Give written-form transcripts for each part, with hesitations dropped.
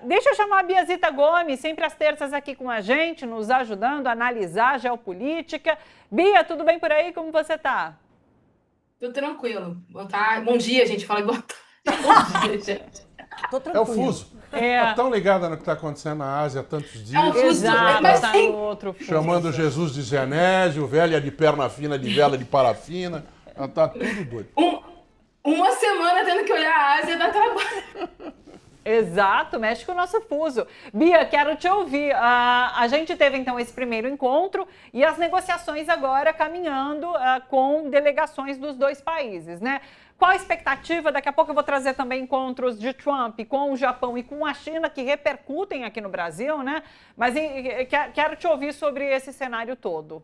Deixa eu chamar a Biazita Gomes, sempre às terças aqui com a gente, nos ajudando a analisar a geopolítica. Bia, tudo bem por aí? Como você está? Tudo tranquilo. Boa tarde. Bom dia, gente. Fala boa tarde. Bom dia, gente. Tô É o tranquilo. fuso. Tá tão ligada no que está acontecendo na Ásia há tantos É um dias. fuso. Exato, Mas tá tem no outro fuso. Chamando Jesus de Genésio, velha de perna fina, de vela de parafina. Ela tá tudo doido. um- uma semana tendo que olhar a Ásia dá trabalho. Exato, mexe com o nosso fuso. Bia, quero te ouvir. A gente teve então esse primeiro encontro e as negociações agora caminhando com delegações dos dois países, né? Qual a expectativa? Daqui a pouco eu vou trazer também encontros de Trump com o Japão e com a China que repercutem aqui no Brasil, né? Mas quero te ouvir sobre esse cenário todo.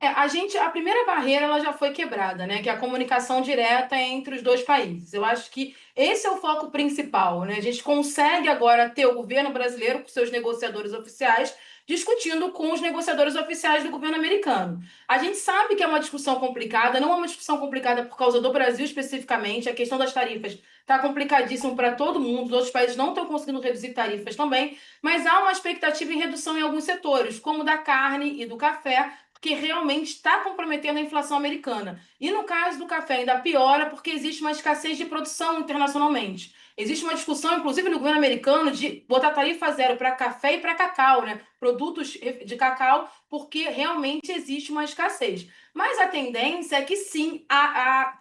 A primeira barreira ela já foi quebrada, né? Que é a comunicação direta entre os dois países. Eu acho que esse é o foco principal, né? A gente consegue agora ter o governo brasileiro com seus negociadores oficiais discutindo com os negociadores oficiais do governo americano. A gente sabe que é uma discussão complicada, não é uma discussão complicada por causa do Brasil especificamente, a questão das tarifas está complicadíssimo para todo mundo, os outros países não estão conseguindo reduzir tarifas também, mas há uma expectativa em redução em alguns setores, como da carne e do café, que realmente está comprometendo a inflação americana. E no caso do café ainda piora porque existe uma escassez de produção internacionalmente. Existe uma discussão, inclusive no governo americano, de botar tarifa zero para café e para cacau, né? Produtos de cacau, porque realmente existe uma escassez. Mas a tendência é que sim,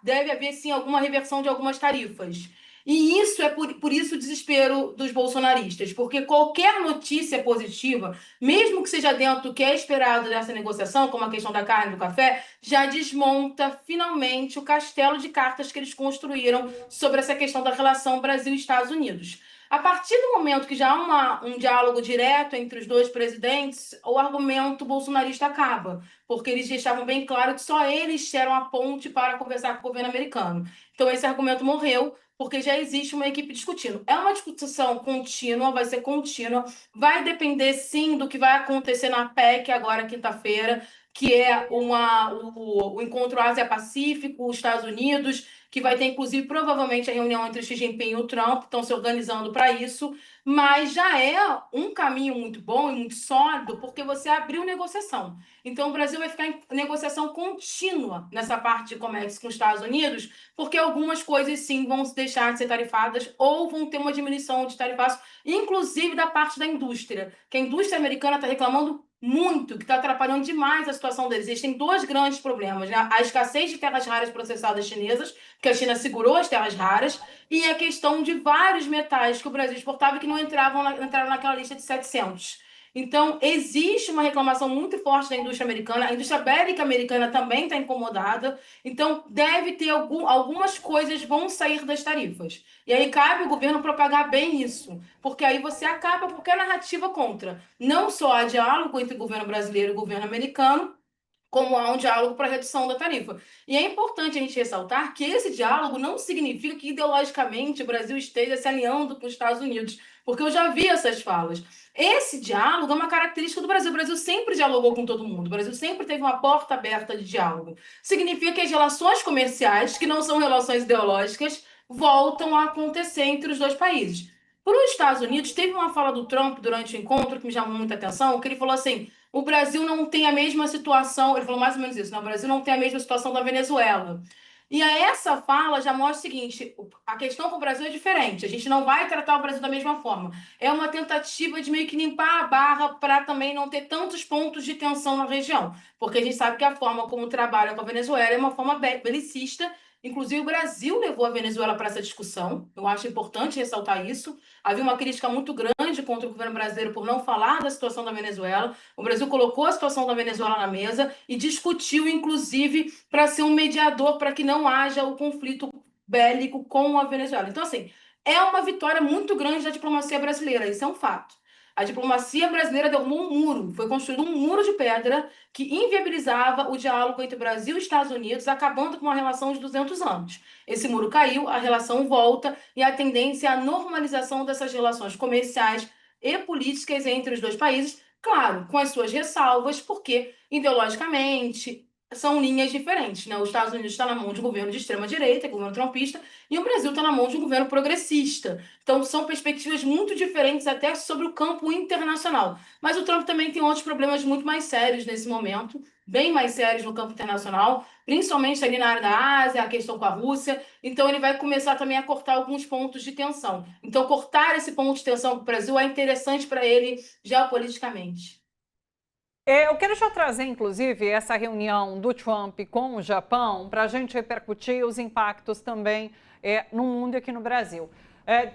deve haver sim alguma reversão de algumas tarifas. E isso é por isso o desespero dos bolsonaristas, porque qualquer notícia positiva, mesmo que seja dentro do que é esperado dessa negociação, como a questão da carne e do café, já desmonta finalmente o castelo de cartas que eles construíram sobre essa questão da relação Brasil e Estados Unidos. A partir do momento que já há um diálogo direto entre os dois presidentes, o argumento bolsonarista acaba, porque eles deixavam bem claro que só eles eram a ponte para conversar com o governo americano. Então, esse argumento morreu, porque já existe uma equipe discutindo. É uma discussão contínua, vai ser contínua, vai depender sim do que vai acontecer na PEC agora, quinta-feira, que é o encontro Ásia-Pacífico, os Estados Unidos, que vai ter, inclusive, provavelmente a reunião entre Xi Jinping e o Trump, estão se organizando para isso, mas já é um caminho muito bom e muito sólido, porque você abriu negociação. Então, o Brasil vai ficar em negociação contínua nessa parte de comércio com os Estados Unidos, porque algumas coisas sim vão deixar de ser tarifadas ou vão ter uma diminuição de tarifaços, inclusive da parte da indústria, que a indústria americana está reclamando muito, que está atrapalhando demais a situação deles. Existem dois grandes problemas, né? A escassez de terras raras processadas chinesas, que a China segurou as terras raras, e a questão de vários metais que o Brasil exportava e que não entraram naquela lista de 700. Então, existe uma reclamação muito forte da indústria americana, a indústria bélica americana também está incomodada, então deve ter algumas coisas vão sair das tarifas. E aí cabe o governo propagar bem isso, porque aí você acaba qualquer narrativa contra. Não só há diálogo entre o governo brasileiro e o governo americano, como há um diálogo para a redução da tarifa. E é importante a gente ressaltar que esse diálogo não significa que ideologicamente o Brasil esteja se alinhando com os Estados Unidos, porque eu já vi essas falas. Esse diálogo é uma característica do Brasil. O Brasil sempre dialogou com todo mundo. O Brasil sempre teve uma porta aberta de diálogo. Significa que as relações comerciais, que não são relações ideológicas, voltam a acontecer entre os dois países. Para os Estados Unidos, teve uma fala do Trump durante o encontro que me chamou muita atenção, que ele falou assim: o Brasil não tem a mesma situação, ele falou mais ou menos isso, né? O Brasil não tem a mesma situação da Venezuela. E a essa fala já mostra o seguinte: a questão com o Brasil é diferente, a gente não vai tratar o Brasil da mesma forma. É uma tentativa de meio que limpar a barra para também não ter tantos pontos de tensão na região, porque a gente sabe que a forma como trabalha com a Venezuela é uma forma belicista. Inclusive, o Brasil levou a Venezuela para essa discussão, eu acho importante ressaltar isso. Havia uma crítica muito grande contra o governo brasileiro por não falar da situação da Venezuela. O Brasil colocou a situação da Venezuela na mesa e discutiu, inclusive, para ser um mediador para que não haja o conflito bélico com a Venezuela. Então, assim, é uma vitória muito grande da diplomacia brasileira, isso é um fato. A diplomacia brasileira derrubou um muro, foi construído um muro de pedra que inviabilizava o diálogo entre Brasil e Estados Unidos, acabando com uma relação de 200 anos. Esse muro caiu, a relação volta e a tendência é a normalização dessas relações comerciais e políticas entre os dois países, claro, com as suas ressalvas, porque ideologicamente são linhas diferentes, né? Os Estados Unidos está na mão de um governo de extrema-direita, governo trumpista, e o Brasil está na mão de um governo progressista. Então, são perspectivas muito diferentes até sobre o campo internacional. Mas o Trump também tem outros problemas muito mais sérios nesse momento, bem mais sérios no campo internacional, principalmente ali na área da Ásia, a questão com a Rússia. Então, ele vai começar também a cortar alguns pontos de tensão. Então, cortar esse ponto de tensão para o Brasil é interessante para ele geopoliticamente. Eu quero já trazer, inclusive, essa reunião do Trump com o Japão para a gente repercutir os impactos também no mundo e aqui no Brasil.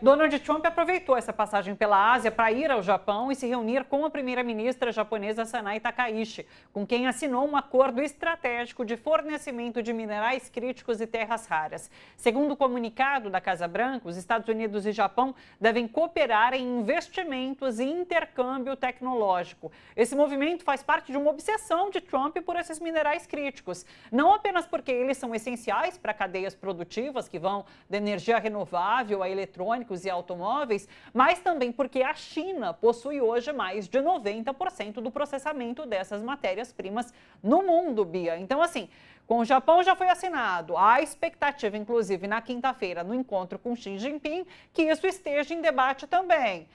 Donald Trump aproveitou essa passagem pela Ásia para ir ao Japão e se reunir com a primeira-ministra japonesa Sanai Takaichi, com quem assinou um acordo estratégico de fornecimento de minerais críticos e terras raras. Segundo o comunicado da Casa Branca, os Estados Unidos e Japão devem cooperar em investimentos e intercâmbio tecnológico. Esse movimento faz parte de uma obsessão de Trump por esses minerais críticos, não apenas porque eles são essenciais para cadeias produtivas que vão da energia renovável a eletrônicos e automóveis, mas também porque a China possui hoje mais de 90% do processamento dessas matérias-primas no mundo, Bia. Então, assim, com o Japão já foi assinado, há expectativa, inclusive, na quinta-feira, no encontro com Xi Jinping, que isso esteja em debate também.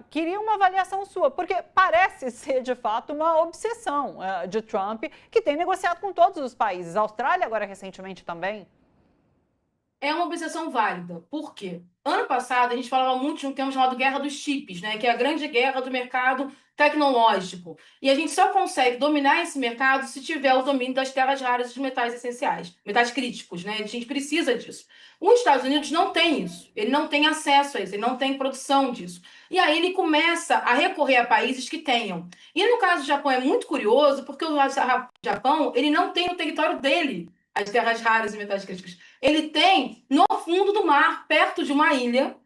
Queria uma avaliação sua, porque parece ser, de fato, uma obsessão de Trump, que tem negociado com todos os países, a Austrália agora recentemente também. É uma obsessão válida. Por quê? Ano passado, a gente falava muito de um termo chamado Guerra dos Chips, né? Que é a grande guerra do mercado tecnológico. E a gente só consegue dominar esse mercado se tiver o domínio das terras raras e dos metais essenciais, metais críticos, né? A gente precisa disso. Os Estados Unidos não tem isso. Ele não tem acesso a isso, ele não tem produção disso. E aí ele começa a recorrer a países que tenham. E no caso do Japão é muito curioso, porque o Japão, ele não tem no território dele as terras raras e metais críticos. Ele tem no fundo do mar, perto de uma ilha,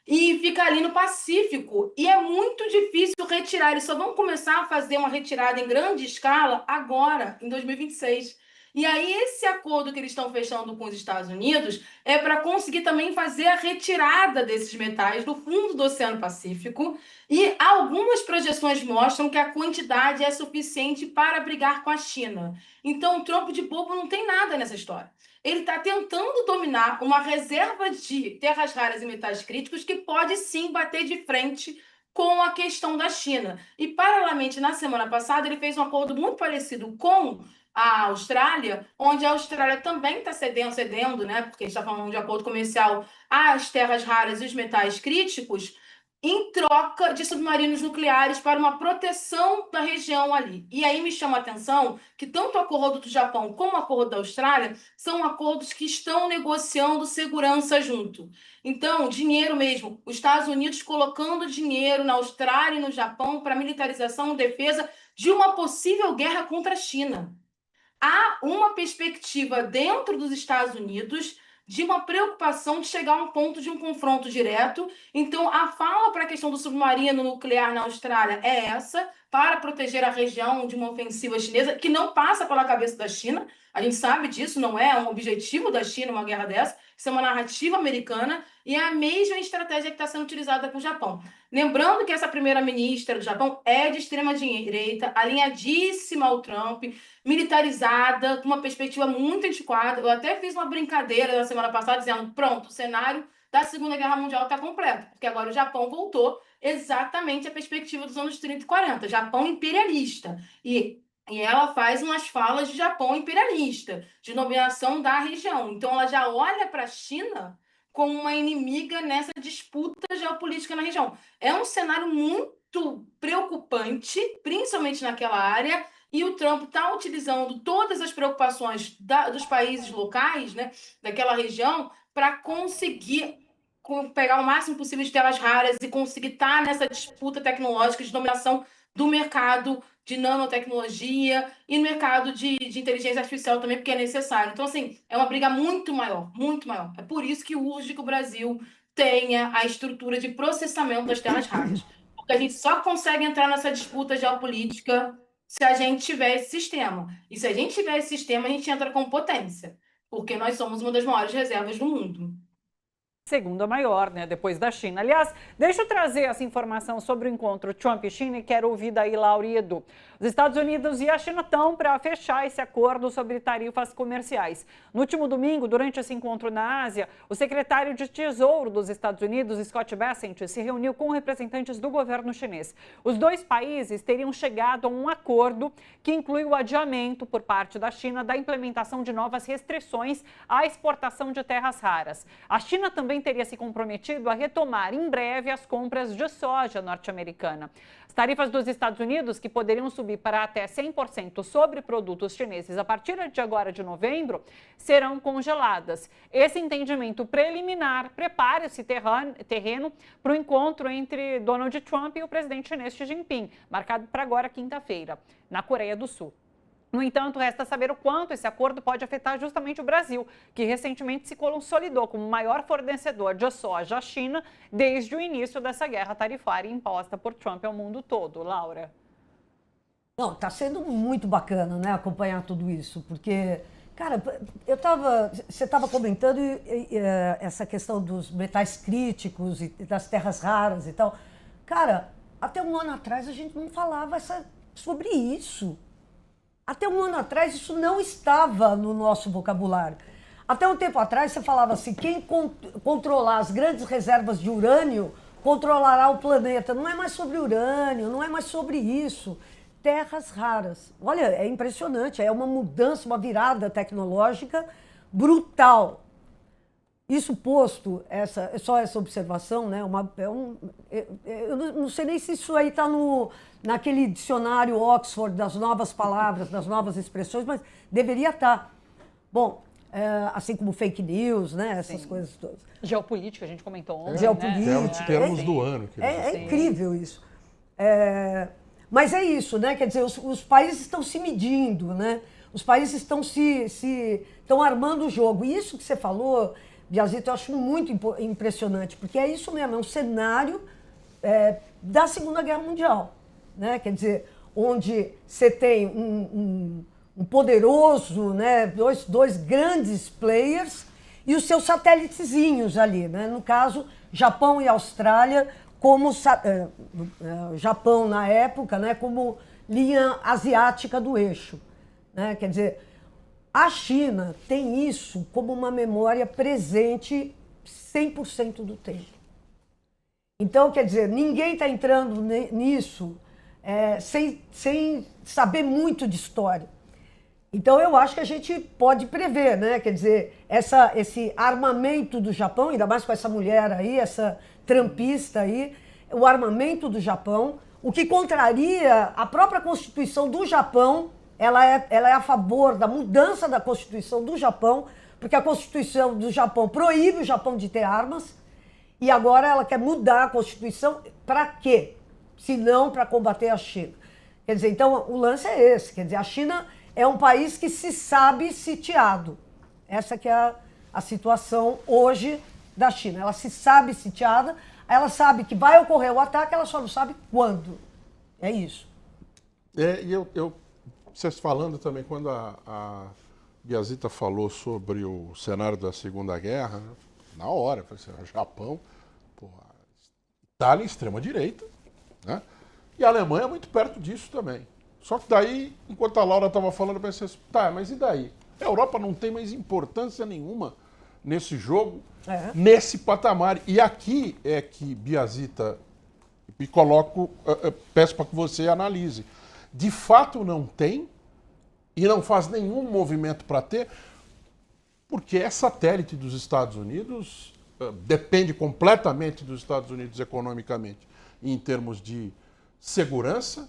e fica ali no Pacífico. E é muito difícil retirar. Eles só vão começar a fazer uma retirada em grande escala agora, em 2026. E aí, esse acordo que eles estão fechando com os Estados Unidos é para conseguir também fazer a retirada desses metais do fundo do Oceano Pacífico. E algumas projeções mostram que a quantidade é suficiente para brigar com a China. Então, o Trump de bobo não tem nada nessa história. Ele está tentando dominar uma reserva de terras raras e metais críticos que pode sim bater de frente com a questão da China. E, paralelamente, na semana passada, ele fez um acordo muito parecido com a Austrália, onde a Austrália também está cedendo, né? Porque a gente está falando de acordo comercial às terras raras e os metais críticos, em troca de submarinos nucleares para uma proteção da região ali. E aí me chama a atenção que tanto o acordo do Japão como o acordo da Austrália são acordos que estão negociando segurança junto. Então, dinheiro mesmo, os Estados Unidos colocando dinheiro na Austrália e no Japão para militarização e defesa de uma possível guerra contra a China. Há uma perspectiva dentro dos Estados Unidos de uma preocupação de chegar a um ponto de um confronto direto. Então, a fala para a questão do submarino nuclear na Austrália é essa, para proteger a região de uma ofensiva chinesa, que não passa pela cabeça da China. A gente sabe disso, não é um objetivo da China uma guerra dessa. Isso é uma narrativa americana e é a mesma estratégia que está sendo utilizada com o Japão. Lembrando que essa primeira-ministra do Japão é de extrema-direita, alinhadíssima ao Trump, militarizada, com uma perspectiva muito antiquada. Eu até fiz uma brincadeira na semana passada dizendo, pronto, o cenário da Segunda Guerra Mundial está completo, porque agora o Japão voltou exatamente à perspectiva dos anos 30 e 40, Japão imperialista. E ela faz umas falas de Japão imperialista, de dominação da região. Então ela já olha para a China como uma inimiga nessa disputa geopolítica na região. É um cenário muito preocupante, principalmente naquela área, e o Trump está utilizando todas as preocupações dos países locais, né, daquela região, para conseguir pegar o máximo possível de terras raras e conseguir estar nessa disputa tecnológica de dominação do mercado de nanotecnologia e no mercado de inteligência artificial também, porque é necessário. Então, assim, é uma briga muito maior, muito maior. É por isso que urge que o Brasil tenha a estrutura de processamento das terras raras. Porque a gente só consegue entrar nessa disputa geopolítica se a gente tiver esse sistema. E se a gente tiver esse sistema, a gente entra com potência, porque nós somos uma das maiores reservas do mundo. Segunda maior, né, depois da China. Aliás, deixa eu trazer essa informação sobre o encontro Trump e China e quero ouvir daí, Laura e Edu. Os Estados Unidos e a China estão para fechar esse acordo sobre tarifas comerciais. No último domingo, durante esse encontro na Ásia, o secretário de Tesouro dos Estados Unidos, Scott Bessent, se reuniu com representantes do governo chinês. Os dois países teriam chegado a um acordo que inclui o adiamento por parte da China da implementação de novas restrições à exportação de terras raras. A China também teria se comprometido a retomar em breve as compras de soja norte-americana. As tarifas dos Estados Unidos, que poderiam subir para até 100% sobre produtos chineses a partir de agora de novembro, serão congeladas. Esse entendimento preliminar prepara esse terreno para o encontro entre Donald Trump e o presidente chinês Xi Jinping, marcado para agora quinta-feira, na Coreia do Sul. No entanto, resta saber o quanto esse acordo pode afetar justamente o Brasil, que recentemente se consolidou como o maior fornecedor de soja à China desde o início dessa guerra tarifária imposta por Trump ao mundo todo. Laura. Não, está sendo muito bacana, né, acompanhar tudo isso, porque, cara, você estava comentando essa questão dos metais críticos e das terras raras e tal. Cara, até um ano atrás a gente não falava sobre isso. Até um ano atrás isso não estava no nosso vocabulário. Até um tempo atrás você falava assim, quem controlar as grandes reservas de urânio controlará o planeta. Não é mais sobre urânio, não é mais sobre isso. Terras raras. Olha, é impressionante, é uma mudança, uma virada tecnológica brutal. Isso posto, só essa observação, né? Eu não sei nem se isso aí está naquele dicionário Oxford das novas palavras, das novas expressões, mas deveria estar. Bom, assim como fake news, né? Essas coisas todas. Geopolítica, a gente comentou ontem. Geopolítica. Termos do ano. É incrível isso. Mas é isso, né? Quer dizer, os países estão se medindo, né? Os países estão armando o jogo. E isso que você falou, Biazito, eu acho muito impressionante, porque é isso mesmo, é um cenário da Segunda Guerra Mundial, né? Quer dizer, onde você tem um poderoso, né? dois grandes players e os seus satélitezinhos ali, né? No caso, Japão e Austrália, como Japão na época, né? Como linha asiática do eixo, né? Quer dizer, a China tem isso como uma memória presente 100% do tempo. Então, quer dizer, ninguém está entrando nisso sem saber muito de história. Então, eu acho que a gente pode prever, né? Quer dizer, esse armamento do Japão, ainda mais com essa mulher aí, essa trampista aí, o armamento do Japão, o que contraria a própria Constituição do Japão. Ela é a favor da mudança da Constituição do Japão, porque a Constituição do Japão proíbe o Japão de ter armas, e agora ela quer mudar a Constituição para quê? Se não para combater a China. Quer dizer, então o lance é esse, quer dizer, a China é um país que se sabe sitiado. Essa que é a situação hoje da China. Ela se sabe sitiada, ela sabe que vai ocorrer o ataque, ela só não sabe quando. É isso. Vocês falando também, quando a Biazita falou sobre o cenário da Segunda Guerra, né? Na hora, falei assim, Japão, Itália extrema-direita, né? E a Alemanha é muito perto disso também. Só que daí, enquanto a Laura estava falando, eu pensei assim, tá, mas e daí? A Europa não tem mais importância nenhuma nesse jogo, nesse patamar. E aqui é que, Biazita, me coloco, peço para que você analise. De fato não tem e não faz nenhum movimento para ter, porque é satélite dos Estados Unidos, depende completamente dos Estados Unidos economicamente, em termos de segurança,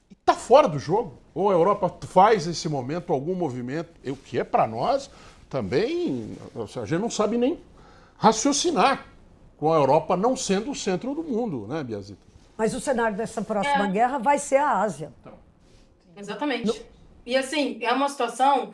e está fora do jogo. Ou a Europa faz nesse momento algum movimento, o que é para nós também, a gente não sabe nem raciocinar com a Europa não sendo o centro do mundo, né, Biazita? Mas o cenário dessa próxima guerra vai ser a Ásia. Exatamente. E assim, é uma situação,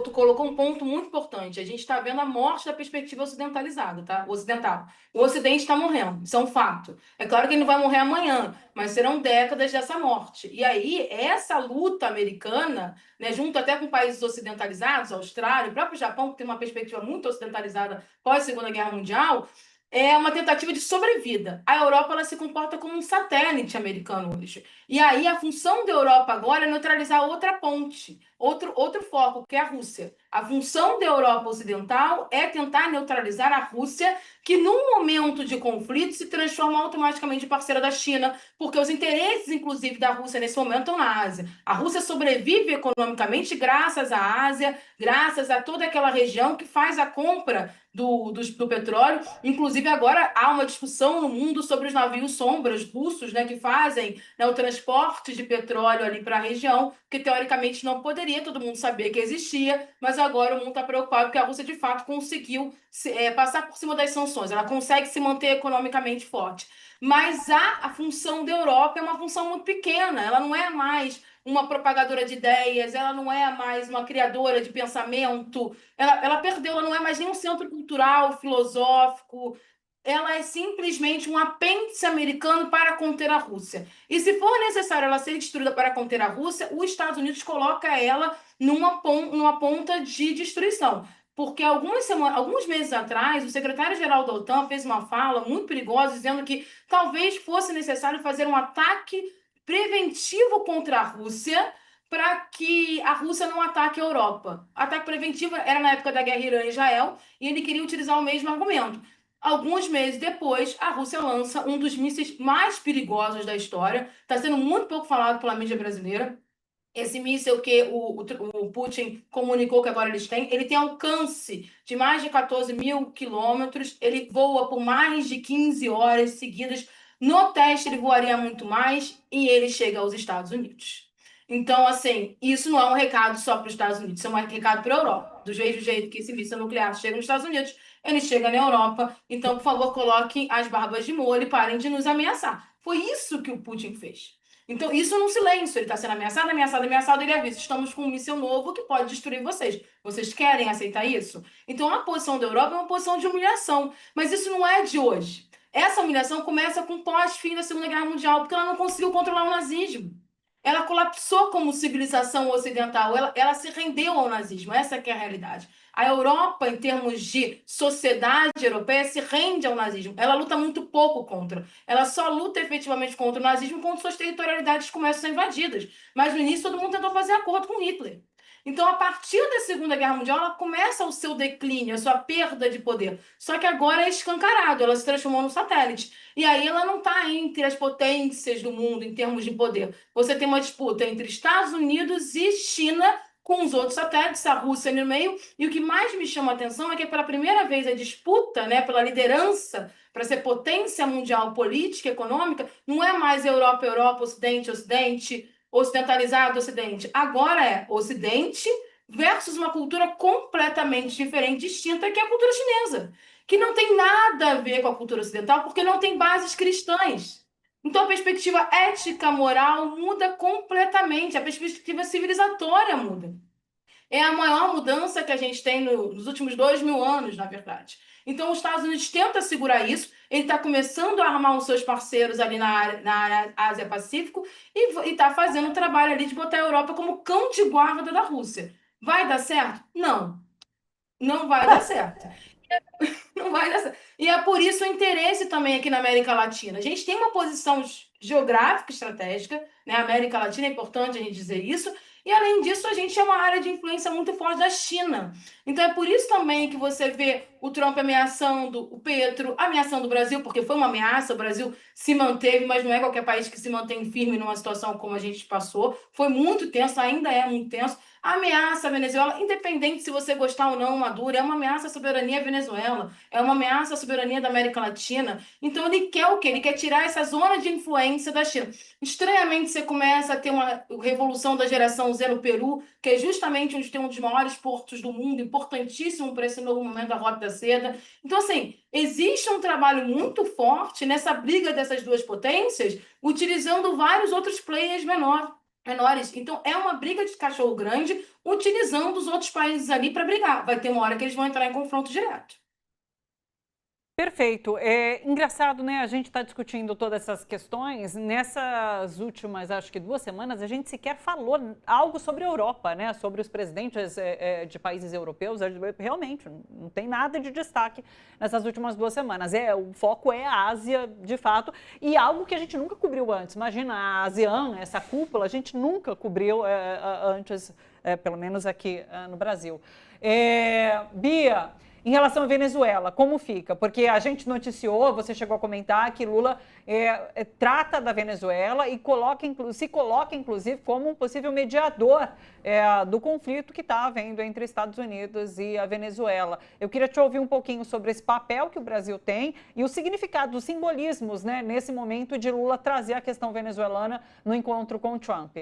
tu colocou um ponto muito importante. A gente está vendo a morte da perspectiva ocidentalizada, tá? Ocidental. O Ocidente está morrendo, isso é um fato. É claro que ele não vai morrer amanhã, mas serão décadas dessa morte. E aí, essa luta americana, né, junto até com países ocidentalizados, Austrália, o próprio Japão, que tem uma perspectiva muito ocidentalizada pós-Segunda Guerra Mundial, é uma tentativa de sobrevida. A Europa ela se comporta como um satélite americano hoje. E aí a função da Europa agora é neutralizar outra ponte, outro foco, que é a Rússia. A função da Europa Ocidental é tentar neutralizar a Rússia, que num momento de conflito se transforma automaticamente em parceira da China, porque os interesses, inclusive, da Rússia nesse momento estão na Ásia. A Rússia sobrevive economicamente graças à Ásia, graças a toda aquela região que faz a compra do petróleo. Inclusive, agora há uma discussão no mundo sobre os navios sombras russos, né, que fazem, né, o transporte de petróleo ali para a região, que teoricamente não poderia, todo mundo sabia que existia, mas agora o mundo está preocupado porque a Rússia de fato conseguiu passar por cima das sanções, ela consegue se manter economicamente forte. Mas a função da Europa é uma função muito pequena, ela não é mais uma propagadora de ideias, ela não é mais uma criadora de pensamento, ela perdeu, ela não é mais nem um centro cultural, filosófico, ela é simplesmente um apêndice americano para conter a Rússia. E se for necessário ela ser destruída para conter a Rússia, os Estados Unidos coloca ela numa ponta de destruição. Porque alguns meses atrás, o secretário-geral da OTAN fez uma fala muito perigosa, dizendo que talvez fosse necessário fazer um ataque preventivo contra a Rússia para que a Rússia não ataque a Europa. Ataque preventivo era na época da guerra Irã-Israel e ele queria utilizar o mesmo argumento. Alguns meses depois, a Rússia lança um dos mísseis mais perigosos da história. Está sendo muito pouco falado pela mídia brasileira. Esse míssil que o Putin comunicou que agora eles têm, ele tem alcance de mais de 14 mil quilômetros, ele voa por mais de 15 horas seguidas. No teste, ele voaria muito mais e ele chega aos Estados Unidos. Então, assim, isso não é um recado só para os Estados Unidos, isso é um recado para a Europa. Do mesmo jeito que esse míssil nuclear chega nos Estados Unidos, ele chega na Europa. Então, por favor, coloquem as barbas de molho e parem de nos ameaçar. Foi isso que o Putin fez. Então, isso num silêncio. Ele está sendo ameaçado, ameaçado, ameaçado. Ele avisa: estamos com um míssil novo que pode destruir vocês. Vocês querem aceitar isso? Então, a posição da Europa é uma posição de humilhação. Mas isso não é de hoje. Essa humilhação começa com o pós-fim da Segunda Guerra Mundial, porque ela não conseguiu controlar o nazismo. Ela colapsou como civilização ocidental, ela se rendeu ao nazismo, essa que é a realidade. A Europa, em termos de sociedade europeia, se rende ao nazismo. Ela luta muito pouco contra. Ela só luta efetivamente contra o nazismo quando suas territorialidades começam a ser invadidas. Mas no início todo mundo tentou fazer acordo com Hitler. Então, a partir da Segunda Guerra Mundial, ela começa o seu declínio, a sua perda de poder. Só que agora é escancarado, ela se transformou num satélite. E aí ela não está entre as potências do mundo em termos de poder. Você tem uma disputa entre Estados Unidos e China com os outros satélites, a Rússia no meio. E o que mais me chama a atenção é que, pela primeira vez, a disputa, né, pela liderança para ser potência mundial política e econômica não é mais Europa, Europa, Ocidente, Ocidente, ocidentalizado, Ocidente. Agora é Ocidente versus uma cultura completamente diferente, distinta, que é a cultura chinesa, que não tem nada a ver com a cultura ocidental, porque não tem bases cristãs. Então, a perspectiva ética, moral muda completamente, a perspectiva civilizatória muda. É a maior mudança que a gente tem nos últimos 2.000 anos, na verdade. Então, os Estados Unidos tenta segurar isso, ele está começando a armar os seus parceiros ali na Ásia-Pacífico e está fazendo o trabalho ali de botar a Europa como cão de guarda da Rússia. Vai dar certo? Não. Não vai dar certo. Não vai dar certo. E é por isso o interesse também aqui na América Latina. A gente tem uma posição geográfica estratégica, né? A América Latina é importante a gente dizer isso. E, além disso, a gente é uma área de influência muito forte da China. Então, é por isso também que você vê o Trump ameaçando o Petro, ameaçando o Brasil, porque foi uma ameaça, o Brasil se manteve, mas não é qualquer país que se mantém firme numa situação como a gente passou. Foi muito tenso, ainda é muito tenso. A ameaça à Venezuela, independente se você gostar ou não, Maduro, é uma ameaça à soberania à Venezuela, é uma ameaça à soberania da América Latina. Então, ele quer o quê? Ele quer tirar essa zona de influência da China. Estranhamente, você começa a ter uma revolução da geração Z no Peru, que é justamente onde tem um dos maiores portos do mundo, importantíssimo para esse novo momento da Rota da Seda. Então, assim, existe um trabalho muito forte nessa briga dessas duas potências, utilizando vários outros players menores. menores. Então, é uma briga de cachorro grande, utilizando os outros países ali para brigar. Vai ter uma hora que eles vão entrar em confronto direto. Perfeito. É engraçado, né? A gente está discutindo todas essas questões. Nessas últimas, acho que 2 semanas, a gente sequer falou algo sobre a Europa, né? Sobre os presidentes de países europeus. Realmente, não tem nada de destaque nessas últimas 2 semanas. O foco é a Ásia, de fato, e algo que a gente nunca cobriu antes. Imagina, a ASEAN, essa cúpula, a gente nunca cobriu antes, pelo menos aqui no Brasil. Bia, em relação à Venezuela, como fica? Porque a gente noticiou, você chegou a comentar que Lula trata da Venezuela e se coloca, inclusive, como um possível mediador do conflito que está havendo entre Estados Unidos e a Venezuela. Eu queria te ouvir um pouquinho sobre esse papel que o Brasil tem e o significado, os simbolismos, né, nesse momento de Lula trazer a questão venezuelana no encontro com o Trump.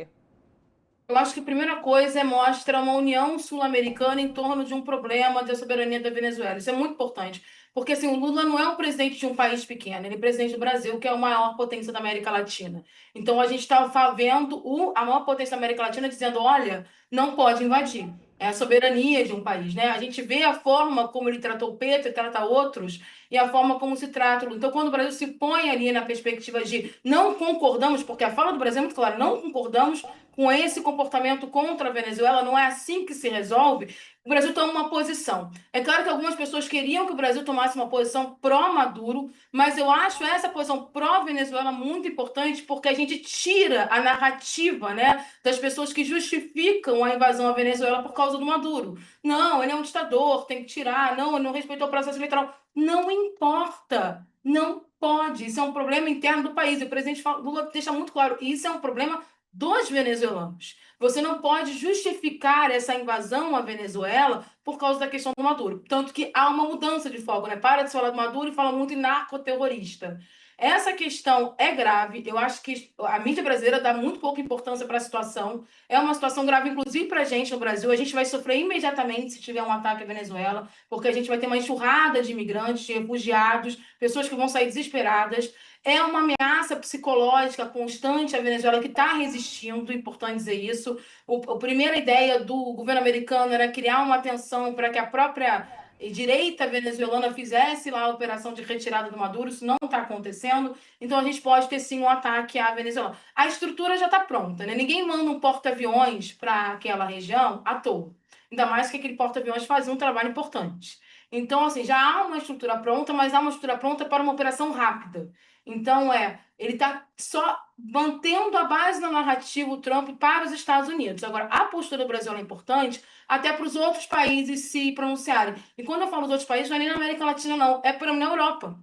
Eu acho que a primeira coisa mostra uma união sul-americana em torno de um problema da soberania da Venezuela. Isso é muito importante, porque assim, o Lula não é o presidente de um país pequeno, ele é presidente do Brasil, que é a maior potência da América Latina. Então a gente está vendo a maior potência da América Latina dizendo, olha, não pode invadir. É a soberania de um país, né? A gente vê a forma como ele tratou o Petro e trata outros, e a forma como se trata. Então, quando o Brasil se põe ali na perspectiva de não concordamos, porque a fala do Brasil é muito clara, não concordamos com esse comportamento contra a Venezuela, não é assim que se resolve, o Brasil toma uma posição. É claro que algumas pessoas queriam que o Brasil tomasse uma posição pró-Maduro, mas eu acho essa posição pró-Venezuela muito importante porque a gente tira a narrativa, né, das pessoas que justificam a invasão à Venezuela por causa do Maduro. Não, ele é um ditador, tem que tirar. Não, ele não respeitou o processo eleitoral. Não importa. Não pode. Isso é um problema interno do país. O presidente Lula deixa muito claro. Isso é um problema dos venezuelanos. Você não pode justificar essa invasão à Venezuela por causa da questão do Maduro. Tanto que há uma mudança de foco, né? Para de falar do Maduro e fala muito em narcoterrorista. Essa questão é grave. Eu acho que a mídia brasileira dá muito pouca importância para a situação. É uma situação grave, inclusive para a gente no Brasil. A gente vai sofrer imediatamente se tiver um ataque à Venezuela, porque a gente vai ter uma enxurrada de imigrantes, de refugiados, pessoas que vão sair desesperadas. É uma ameaça psicológica constante à Venezuela que está resistindo, importante dizer isso. A primeira ideia do governo americano era criar uma tensão para que a própria direita venezuelana fizesse lá a operação de retirada do Maduro. Isso não está acontecendo. Então a gente pode ter sim um ataque à Venezuela. A estrutura já está pronta, né? Ninguém manda um porta-aviões para aquela região à toa. Ainda mais que aquele porta-aviões fazia um trabalho importante. Então, assim, já há uma estrutura pronta, mas há uma estrutura pronta para uma operação rápida. Então, ele está só mantendo a base da narrativa, o Trump, para os Estados Unidos. Agora, a postura do Brasil é importante até para os outros países se pronunciarem. E quando eu falo dos outros países, não é nem na América Latina, não, é na Europa.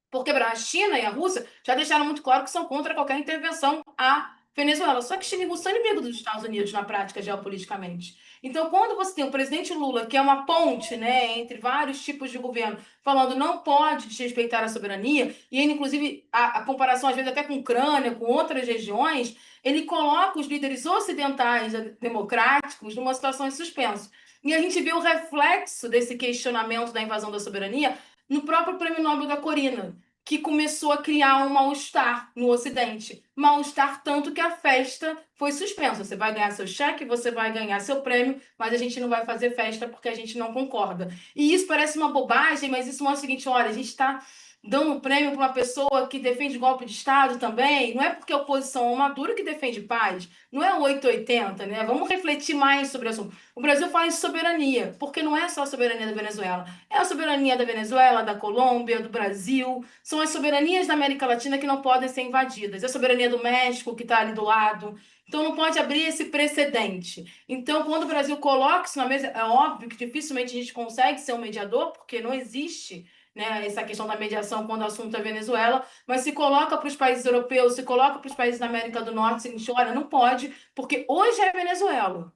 Porque a China e a Rússia já deixaram muito claro que são contra qualquer intervenção à Venezuela. Só que China e Rússia são inimigos dos Estados Unidos na prática, geopoliticamente. Então, quando você tem o presidente Lula, que é uma ponte, né, entre vários tipos de governo, falando não pode desrespeitar a soberania, e ele, inclusive, a comparação, às vezes, até com a Ucrânia, com outras regiões, ele coloca os líderes ocidentais democráticos numa situação de suspenso. E a gente vê o reflexo desse questionamento da invasão da soberania no próprio Prêmio Nobel da Corina, que começou a criar um mal-estar no Ocidente. Mal-estar tanto que a festa foi suspensa. Você vai ganhar seu cheque, você vai ganhar seu prêmio, mas a gente não vai fazer festa porque a gente não concorda. E isso parece uma bobagem, mas isso mostra o seguinte, olha, a gente está dando um prêmio para uma pessoa que defende golpe de Estado também. Não é porque a oposição ao Maduro que defende paz. Não é 880, né? Vamos refletir mais sobre o assunto. O Brasil fala em soberania, porque não é só a soberania da Venezuela. É a soberania da Venezuela, da Colômbia, do Brasil. São as soberanias da América Latina que não podem ser invadidas. É a soberania do México, que está ali do lado. Então, não pode abrir esse precedente. Então, quando o Brasil coloca isso na mesa, é óbvio que dificilmente a gente consegue ser um mediador, porque não existe, né, essa questão da mediação quando o assunto é Venezuela, mas se coloca para os países europeus, se coloca para os países da América do Norte, seguinte, olha, não pode, porque hoje é Venezuela,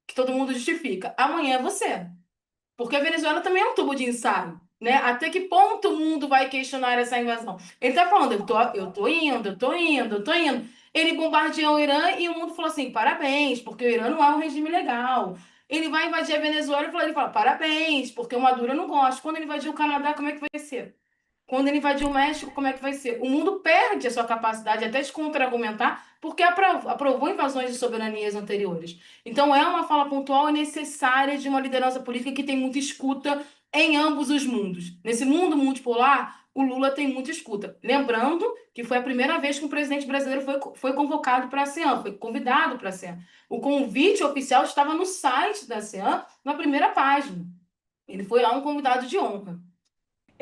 que todo mundo justifica, amanhã é você. Porque a Venezuela também é um tubo de ensaio, né? Até que ponto o mundo vai questionar essa invasão? Ele está falando, eu tô indo. Ele bombardeou o Irã e o mundo falou assim, parabéns, porque o Irã não é um regime legal. Ele vai invadir a Venezuela e ele fala, parabéns, porque o Maduro não gosta. Quando ele invadir o Canadá, como é que vai ser? Quando ele invadir o México, como é que vai ser? O mundo perde a sua capacidade até de contra-argumentar, porque aprovou invasões de soberanias anteriores. Então, é uma fala pontual e necessária de uma liderança política que tem muita escuta em ambos os mundos. Nesse mundo multipolar, o Lula tem muita escuta. Lembrando que foi a primeira vez que um presidente brasileiro foi convocado para a ASEAN, foi convidado para a ASEAN. O convite oficial estava no site da ASEAN, na primeira página. Ele foi lá um convidado de honra.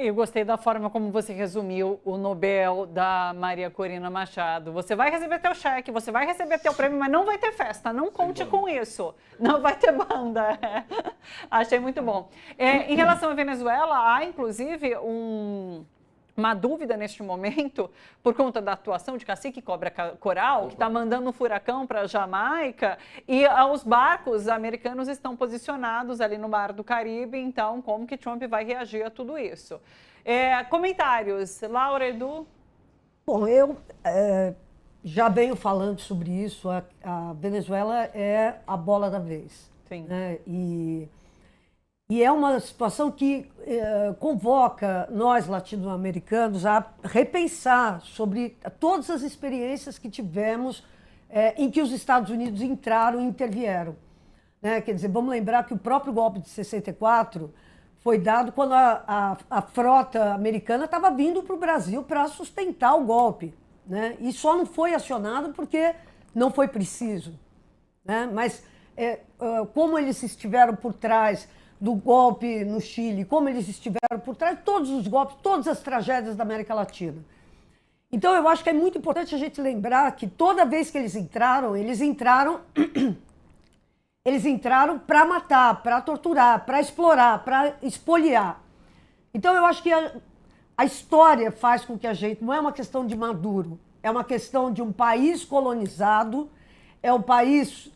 Eu gostei da forma como você resumiu o Nobel da Maria Corina Machado. Você vai receber teu cheque, você vai receber teu prêmio, mas não vai ter festa. Não conte com isso. Não vai ter banda. Achei muito bom. Em relação à Venezuela, há inclusive uma dúvida neste momento, por conta da atuação de Cacique Cobra Coral, que está mandando um furacão para a Jamaica, e os barcos americanos estão posicionados ali no Mar do Caribe, então como que Trump vai reagir a tudo isso? Comentários, Laura, Edu? Bom, eu já venho falando sobre isso, a Venezuela é a bola da vez. Sim. Né? E é uma situação que convoca nós, latino-americanos, a repensar sobre todas as experiências que tivemos em que os Estados Unidos entraram e intervieram. Né? Quer dizer, vamos lembrar que o próprio golpe de 64 foi dado quando a frota americana estava vindo para o Brasil para sustentar o golpe. Né? E só não foi acionado porque não foi preciso. Né? Mas como eles estiveram por trás do golpe no Chile, como eles estiveram por trás de todos os golpes, todas as tragédias da América Latina. Então, eu acho que é muito importante a gente lembrar que toda vez que eles entraram para matar, para torturar, para explorar, para espoliar. Então, eu acho que a história faz com que a gente, não é uma questão de Maduro, é uma questão de um país colonizado, é um país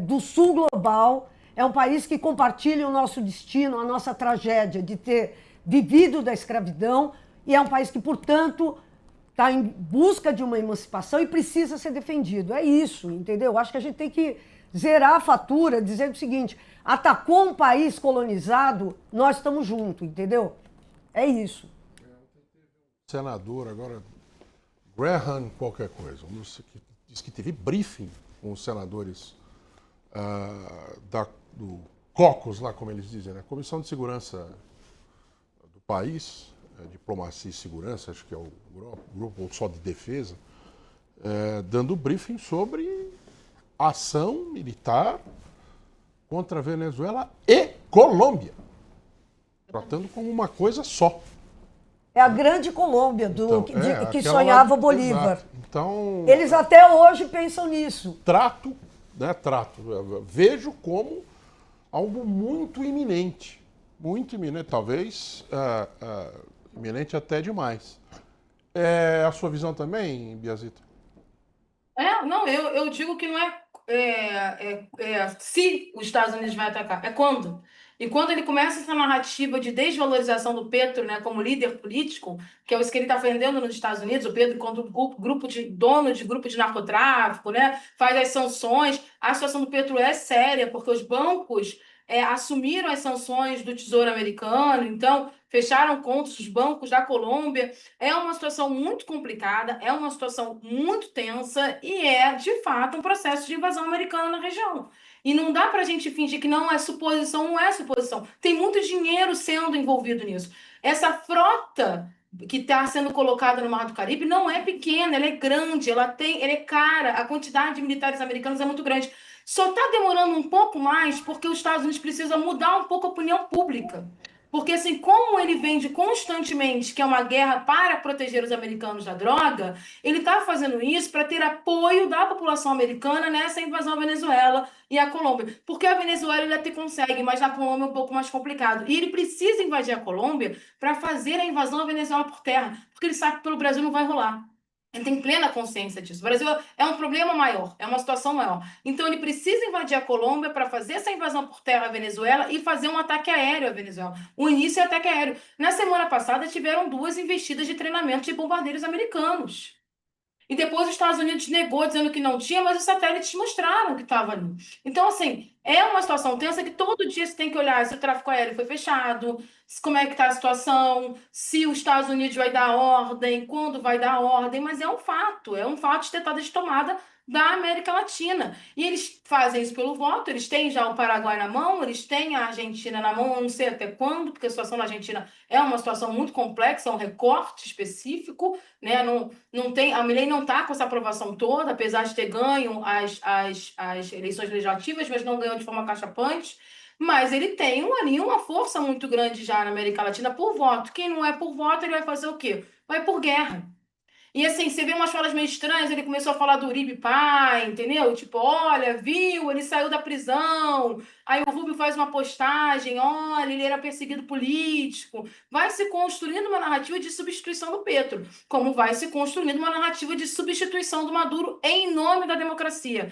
do sul global, é um país que compartilha o nosso destino, a nossa tragédia de ter vivido da escravidão, e é um país que, portanto, está em busca de uma emancipação e precisa ser defendido. É isso, entendeu? Acho que a gente tem que zerar a fatura dizendo o seguinte: atacou um país colonizado, nós estamos juntos, entendeu? É isso. Senador agora, Graham qualquer coisa, diz que teve briefing com os senadores do COCOS, lá como eles dizem, né? Comissão de Segurança do país, Diplomacia e Segurança, acho que é o grupo ou só de defesa, dando briefing sobre ação militar contra a Venezuela e Colômbia, tratando como uma coisa só. É a grande Colômbia que sonhava Bolívar. Então, eles até hoje pensam nisso. Trato. Vejo como algo muito iminente, talvez iminente até demais. A sua visão também, Biazita? Não, eu digo que não se os Estados Unidos vai atacar, é quando. E quando ele começa essa narrativa de desvalorização do Petro, né, como líder político, que é isso que ele está vendendo nos Estados Unidos, o Petro contra o grupo de dono de grupo de narcotráfico, né, faz as sanções. A situação do Petro é séria, porque os bancos assumiram as sanções do Tesouro Americano, então fecharam contas os bancos da Colômbia. É uma situação muito complicada, é uma situação muito tensa e de fato, um processo de invasão americana na região. E não dá para a gente fingir que não é suposição, não é suposição. Tem muito dinheiro sendo envolvido nisso. Essa frota que está sendo colocada no Mar do Caribe não é pequena, ela é grande, ela é cara, a quantidade de militares americanos é muito grande. Só está demorando um pouco mais porque os Estados Unidos precisam mudar um pouco a opinião pública. Porque, assim, como ele vende constantemente que é uma guerra para proteger os americanos da droga, ele está fazendo isso para ter apoio da população americana nessa invasão à Venezuela e à Colômbia. Porque a Venezuela ele até consegue, mas na Colômbia é um pouco mais complicado. E ele precisa invadir a Colômbia para fazer a invasão à Venezuela por terra, porque ele sabe que pelo Brasil não vai rolar. Ele tem plena consciência disso. O Brasil é um problema maior, é uma situação maior. Então, ele precisa invadir a Colômbia para fazer essa invasão por terra à Venezuela e fazer um ataque aéreo à Venezuela. O início é ataque aéreo. Na semana passada, tiveram 2 investidas de treinamento de bombardeiros americanos. E depois os Estados Unidos negou, dizendo que não tinha, mas os satélites mostraram que estava ali. Então, assim, É uma situação tensa que todo dia você tem que olhar se o tráfego aéreo foi fechado, como é que está a situação, se os Estados Unidos vai dar ordem, quando vai dar ordem, mas é um fato de tentada de tomada da América Latina. E eles fazem isso pelo voto, eles têm já o Paraguai na mão, eles têm a Argentina na mão, eu não sei até quando, porque a situação na Argentina é uma situação muito complexa, é um recorte específico, né? Não tem, a Milei não está com essa aprovação toda, apesar de ter ganho as eleições legislativas, mas não ganhou de forma cachapante. Mas ele tem ali uma força muito grande já na América Latina por voto. Quem não é por voto, ele vai fazer o quê? Vai por guerra. E assim, você vê umas falas meio estranhas, ele começou a falar do Uribe pai, entendeu? Tipo, olha, viu, ele saiu da prisão. Aí o Rubio faz uma postagem, olha, ele era perseguido político. Vai se construindo uma narrativa de substituição do Petro, como vai se construindo uma narrativa de substituição do Maduro em nome da democracia.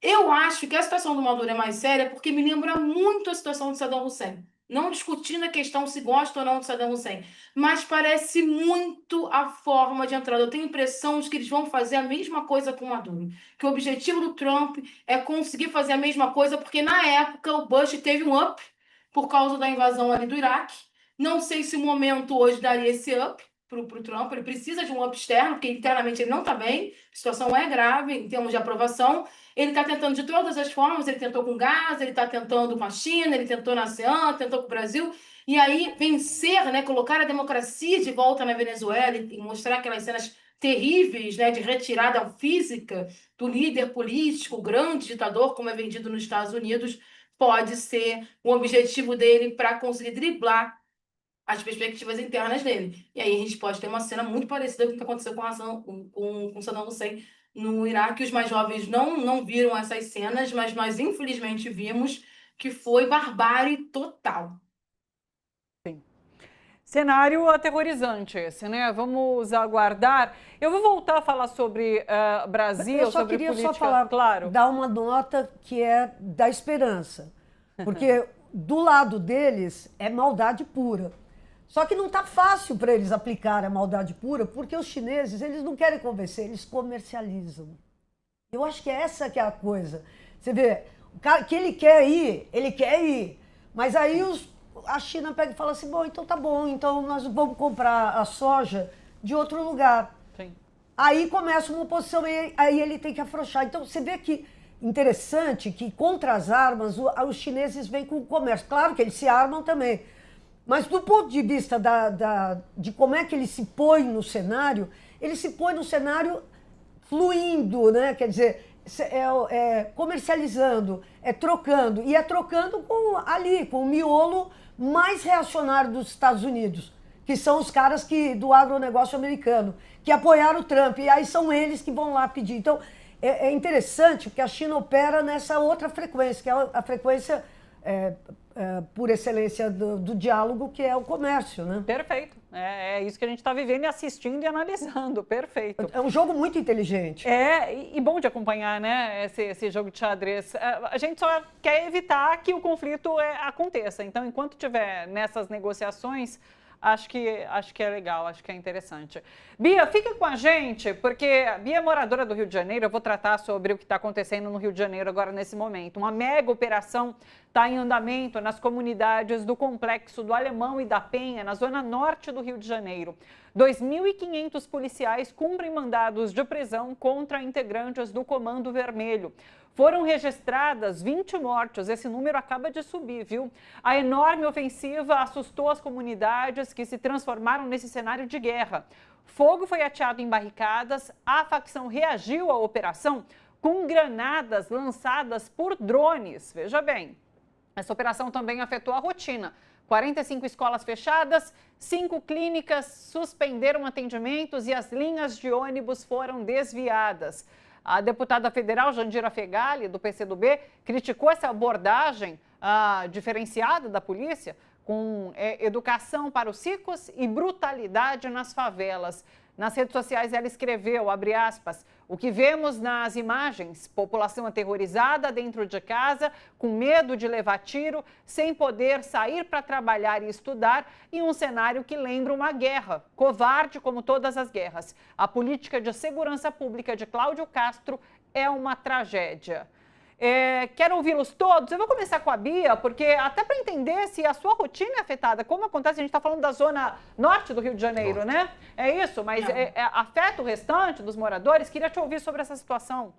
Eu acho que a situação do Maduro é mais séria porque me lembra muito a situação de Saddam Hussein. Não discutindo a questão se gosta ou não de Saddam Hussein, mas parece muito a forma de entrada. Eu tenho a impressão de que eles vão fazer a mesma coisa com o Maduro. Que o objetivo do Trump é conseguir fazer a mesma coisa, porque na época o Bush teve um up por causa da invasão ali do Iraque. Não sei se o momento hoje daria esse up para o Trump. Ele precisa de um up externo, porque internamente ele não está bem. A situação é grave em termos de aprovação. Ele está tentando de todas as formas. Ele tentou com Gaza, ele está tentando com a China, ele tentou na ASEAN, tentou com o Brasil. E aí vencer, né, colocar a democracia de volta na Venezuela e mostrar aquelas cenas terríveis, né, de retirada física do líder político, grande ditador, como é vendido nos Estados Unidos, pode ser o objetivo dele para conseguir driblar as perspectivas internas dele. E aí a gente pode ter uma cena muito parecida com o que aconteceu com Saddam Hussein no Iraque. Os mais jovens não viram essas cenas, mas nós infelizmente vimos que foi barbárie total. Cenário aterrorizante esse, né? Vamos aguardar. Eu vou voltar a falar sobre Brasil, eu só sobre queria política, só falar, claro. dar uma nota que é da esperança. Porque do lado deles é maldade pura. Só que não está fácil para eles aplicarem a maldade pura, porque os chineses, eles não querem convencer, eles comercializam. Eu acho que essa que é a coisa. Você vê, o cara que ele quer ir. Mas aí a China pega e fala assim, bom, então tá bom, então nós vamos comprar a soja de outro lugar. Sim. Aí começa uma oposição, aí ele tem que afrouxar. Então você vê que interessante que contra as armas os chineses vêm com o comércio. Claro que eles se armam também. Mas do ponto de vista de como é que ele se põe no cenário, ele se põe no cenário fluindo, né? Quer dizer, comercializando, trocando. E trocando com o miolo mais reacionário dos Estados Unidos, que são os caras do agronegócio americano, que apoiaram o Trump. E aí são eles que vão lá pedir. Então, é interessante, porque a China opera nessa outra frequência, que é a frequência... por excelência do diálogo, que é o comércio, né? Perfeito. É isso que a gente está vivendo e assistindo e analisando. Perfeito. É um jogo muito inteligente. E bom de acompanhar, né, esse jogo de xadrez. A gente só quer evitar que o conflito aconteça. Então, enquanto estiver nessas negociações, acho que é legal, acho que é interessante. Bia, fica com a gente, porque a Bia é moradora do Rio de Janeiro. Eu vou tratar sobre o que está acontecendo no Rio de Janeiro agora nesse momento. Uma mega operação está em andamento nas comunidades do Complexo do Alemão e da Penha, na zona norte do Rio de Janeiro. 2.500 policiais cumprem mandados de prisão contra integrantes do Comando Vermelho. Foram registradas 20 mortes, esse número acaba de subir, viu? A enorme ofensiva assustou as comunidades que se transformaram nesse cenário de guerra. Fogo foi ateado em barricadas, a facção reagiu à operação com granadas lançadas por drones. Veja bem, essa operação também afetou a rotina. 45 escolas fechadas, 5 clínicas suspenderam atendimentos e as linhas de ônibus foram desviadas. A deputada federal Jandira Fegali, do PCdoB, criticou essa abordagem diferenciada da polícia, com educação para os ricos e brutalidade nas favelas. Nas redes sociais ela escreveu, abre aspas, o que vemos nas imagens, população aterrorizada dentro de casa, com medo de levar tiro, sem poder sair para trabalhar e estudar, em um cenário que lembra uma guerra, covarde como todas as guerras. A política de segurança pública de Cláudio Castro é uma tragédia. Quero ouvi-los todos. Eu vou começar com a Bia, porque até para entender se a sua rotina é afetada, como acontece, a gente está falando da zona norte do Rio de Janeiro, né? É isso, mas afeta o restante dos moradores? Queria te ouvir sobre essa situação.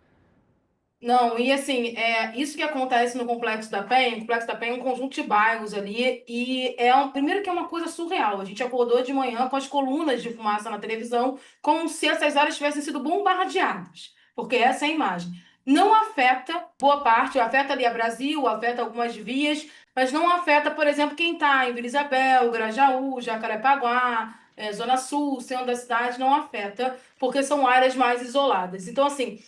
Não, e assim, isso que acontece no Complexo da Penha, o Complexo da Penha é um conjunto de bairros ali, e primeiro que é uma coisa surreal. A gente acordou de manhã com as colunas de fumaça na televisão, como se essas áreas tivessem sido bombardeadas, porque essa é a imagem. Não afeta boa parte, afeta ali a Brasil, afeta algumas vias, mas não afeta, por exemplo, quem está em Vila Isabel, Grajaú, Jacarepaguá, Zona Sul, centro da cidade, não afeta, porque são áreas mais isoladas. Então, assim.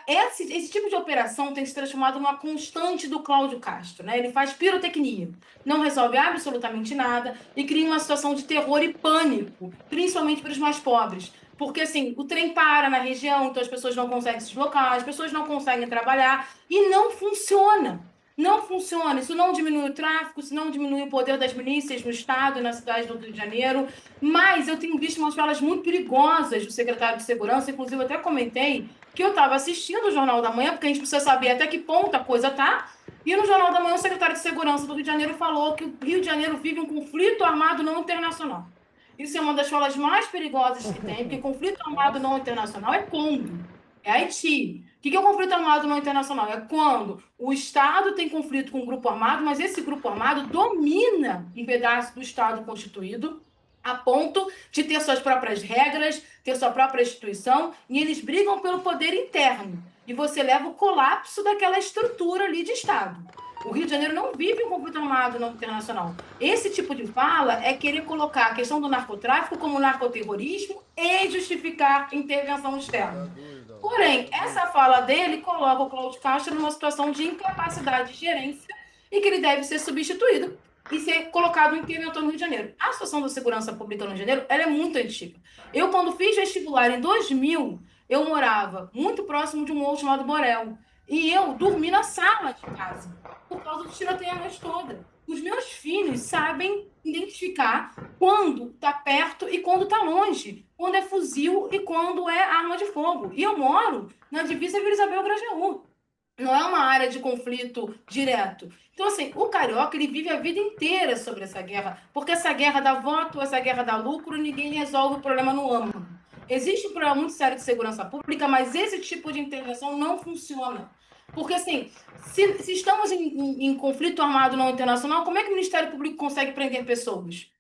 Esse tipo de operação tem se transformado numa constante do Cláudio Castro, né? Ele faz pirotecnia, não resolve absolutamente nada e cria uma situação de terror e pânico, principalmente para os mais pobres. Porque, assim, o trem para na região, então as pessoas não conseguem se deslocar, as pessoas não conseguem trabalhar e não funciona. Não funciona. Isso não diminui o tráfico, isso não diminui o poder das milícias no estado e na cidade do Rio de Janeiro. Mas eu tenho visto umas falas muito perigosas do secretário de Segurança, inclusive eu até comentei que eu estava assistindo o Jornal da Manhã, porque a gente precisa saber até que ponto a coisa tá. E no Jornal da Manhã, o secretário de Segurança do Rio de Janeiro falou que o Rio de Janeiro vive um conflito armado não internacional. Isso é uma das falas mais perigosas que tem, porque conflito armado não internacional é Congo, é Haiti. O que é o conflito armado não internacional? É quando o Estado tem conflito com um grupo armado, mas esse grupo armado domina um pedaço do Estado constituído, a ponto de ter suas próprias regras, ter sua própria instituição, e eles brigam pelo poder interno. E você leva o colapso daquela estrutura ali de Estado. O Rio de Janeiro não vive um conflito armado não internacional. Esse tipo de fala é querer colocar a questão do narcotráfico como narcoterrorismo e justificar intervenção externa. Porém, essa fala dele coloca o Cláudio Castro numa situação de incapacidade de gerência e que ele deve ser substituído e ser colocado um interventor no Rio de Janeiro. A situação da segurança pública no Rio de Janeiro, ela é muito antiga. Eu, quando fiz vestibular em 2000, eu morava muito próximo de um morro chamado Borel. E eu dormi na sala de casa, por causa do tiroteio a noite toda. Os meus filhos sabem identificar quando está perto e quando está longe, quando é fuzil e quando é arma de fogo. E eu moro na divisa Vila Isabel Grajaú. Não é uma área de conflito direto. Então, assim, o carioca, ele vive a vida inteira sobre essa guerra, porque essa guerra dá voto, essa guerra dá lucro, e ninguém resolve o problema no âmago. Existe um problema muito sério de segurança pública, mas esse tipo de intervenção não funciona. Porque, assim, se estamos em conflito armado não internacional, como é que o Ministério Público consegue prender pessoas?